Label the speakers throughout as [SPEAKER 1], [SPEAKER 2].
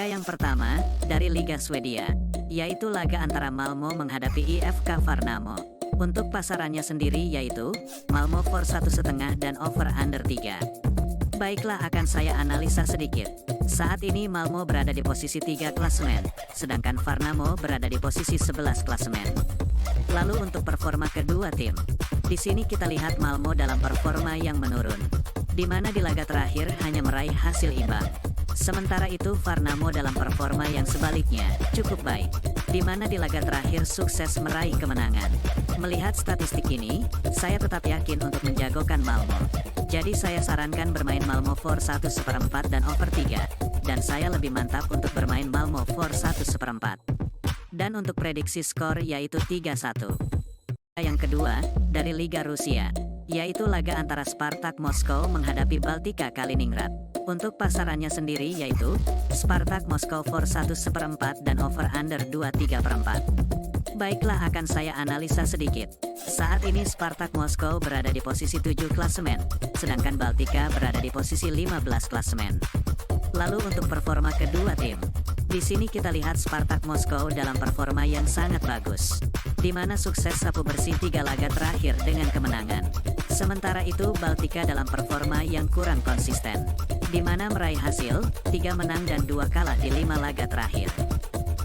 [SPEAKER 1] Laga yang pertama, dari Liga Swedia, yaitu laga antara Malmo menghadapi IFK Värnamo. Untuk pasarannya sendiri yaitu, Malmo for 1,5 dan over under 3. Baiklah, akan saya analisa sedikit. Saat ini Malmo berada di posisi 3 klasemen, sedangkan Värnamo berada di posisi 11 klasemen. Lalu untuk performa kedua tim, di sini kita lihat Malmo dalam performa yang menurun, di mana di laga terakhir hanya meraih hasil imbang. Sementara itu Värnamo dalam performa yang sebaliknya, cukup baik, di mana di laga terakhir sukses meraih kemenangan. Melihat statistik ini, saya tetap yakin untuk menjagokan Malmo. Jadi saya sarankan bermain Malmo for 1/4 dan over 3, dan saya lebih mantap untuk bermain Malmo for 1/4. Dan untuk prediksi skor yaitu 3-1. Yang kedua, dari Liga Rusia, yaitu laga antara Spartak Moskow menghadapi Baltika Kaliningrad. Untuk pasarannya sendiri yaitu, Spartak Moskow for 1/4 dan over under 2/3/4. Baiklah, akan saya analisa sedikit. Saat ini Spartak Moskow berada di posisi 7 klasemen, sedangkan Baltika berada di posisi 15 klasemen. Lalu untuk performa kedua tim, di sini kita lihat Spartak Moskow dalam performa yang sangat bagus, di mana sukses sapu bersih 3 laga terakhir dengan kemenangan. Sementara itu Baltika dalam performa yang kurang konsisten, di mana meraih hasil 3 menang dan 2 kalah di 5 laga terakhir.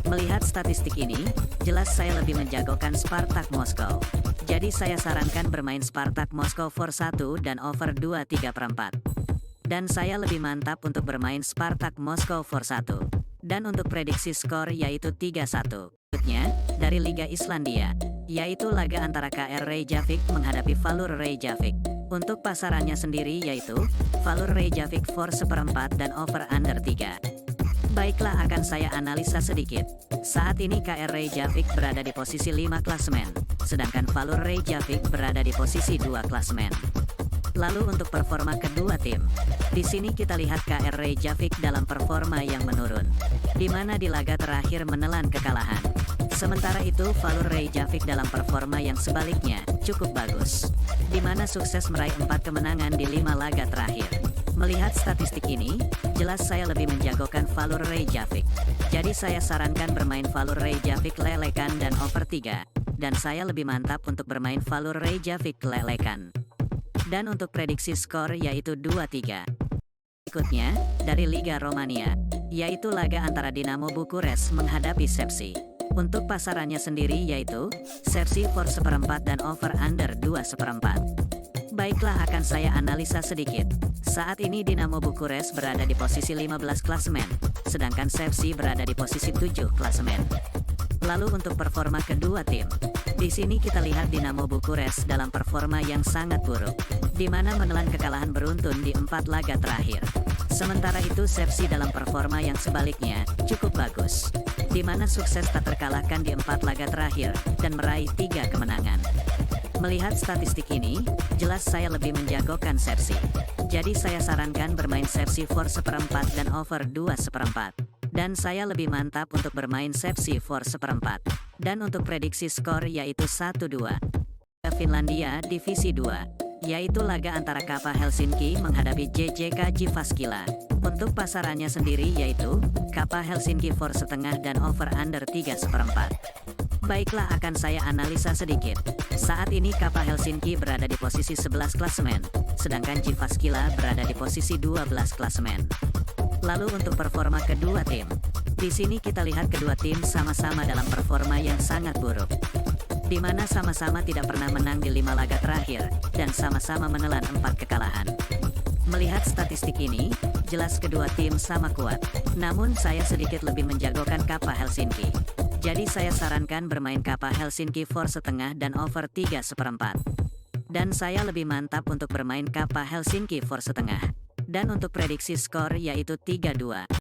[SPEAKER 1] Melihat statistik ini, jelas saya lebih menjagokan Spartak Moskow. Jadi saya sarankan bermain Spartak Moskow for 1 dan over 2/3/4. Dan saya lebih mantap untuk bermain Spartak Moskow for 1. Dan untuk prediksi skor yaitu 3-1. Berikutnya, dari Liga Islandia, yaitu laga antara KR Reykjavik menghadapi Valur Reykjavik. Untuk pasarannya sendiri yaitu, Valur Reykjavik for 1/4 dan over under 3. Baiklah, akan saya analisa sedikit. Saat ini KR Reykjavik berada di posisi 5 klasemen, sedangkan Valur Reykjavik berada di posisi 2 klasemen. Lalu untuk performa kedua tim, di sini kita lihat KR Reykjavik dalam performa yang menurun, di mana di laga terakhir menelan kekalahan. Sementara itu Valur Reykjavik dalam performa yang sebaliknya, cukup bagus, di mana sukses meraih 4 kemenangan di 5 laga terakhir. Melihat statistik ini, jelas saya lebih menjagokan Valur Reykjavik. Jadi saya sarankan bermain Valur Reykjavik lelekan dan over 3, dan saya lebih mantap untuk bermain Valur Reykjavik lelekan. Dan untuk prediksi skor yaitu 2-3. Berikutnya, dari Liga Romania, yaitu laga antara Dinamo Bucharest menghadapi Sepsi. Untuk pasarannya sendiri yaitu, Sepsi for 1/4 dan over under 2/4. Baiklah, akan saya analisa sedikit. Saat ini Dinamo Bucharest berada di posisi 15 klasemen, sedangkan Sepsi berada di posisi 7 klasemen. Lalu untuk performa kedua tim, di sini kita lihat Dinamo Bucharest dalam performa yang sangat buruk, di mana menelan kekalahan beruntun di 4 laga terakhir. Sementara itu Sepsi dalam performa yang sebaliknya, cukup bagus, di mana sukses tak terkalahkan di 4 laga terakhir, dan meraih 3 kemenangan. Melihat statistik ini, jelas saya lebih menjagokan Sepsi. Jadi saya sarankan bermain Sepsi for 1/4 dan over 2/4. Dan saya lebih mantap untuk bermain Sepsi for 1/4. Dan untuk prediksi skor yaitu 1-2. Finlandia Divisi 2, yaitu laga antara Kappa Helsinki menghadapi JJK Jyväskylä. Untuk pasarannya sendiri yaitu, Kappa Helsinki for 1/2 dan over under 3/4. Baiklah, akan saya analisa sedikit. Saat ini Kappa Helsinki berada di posisi 11 klasemen, sedangkan Jyväskylä berada di posisi 12 klasemen. Lalu untuk performa kedua tim, di sini kita lihat kedua tim sama-sama dalam performa yang sangat buruk, di mana sama-sama tidak pernah menang di 5 laga terakhir, dan sama-sama menelan 4 kekalahan. Melihat statistik ini, jelas kedua tim sama kuat, namun saya sedikit lebih menjagokan Kappa Helsinki. Jadi saya sarankan bermain Kappa Helsinki for 1/2 dan over 3/4. Dan saya lebih mantap untuk bermain Kappa Helsinki for 1/2. Dan untuk prediksi skor yaitu 3-2.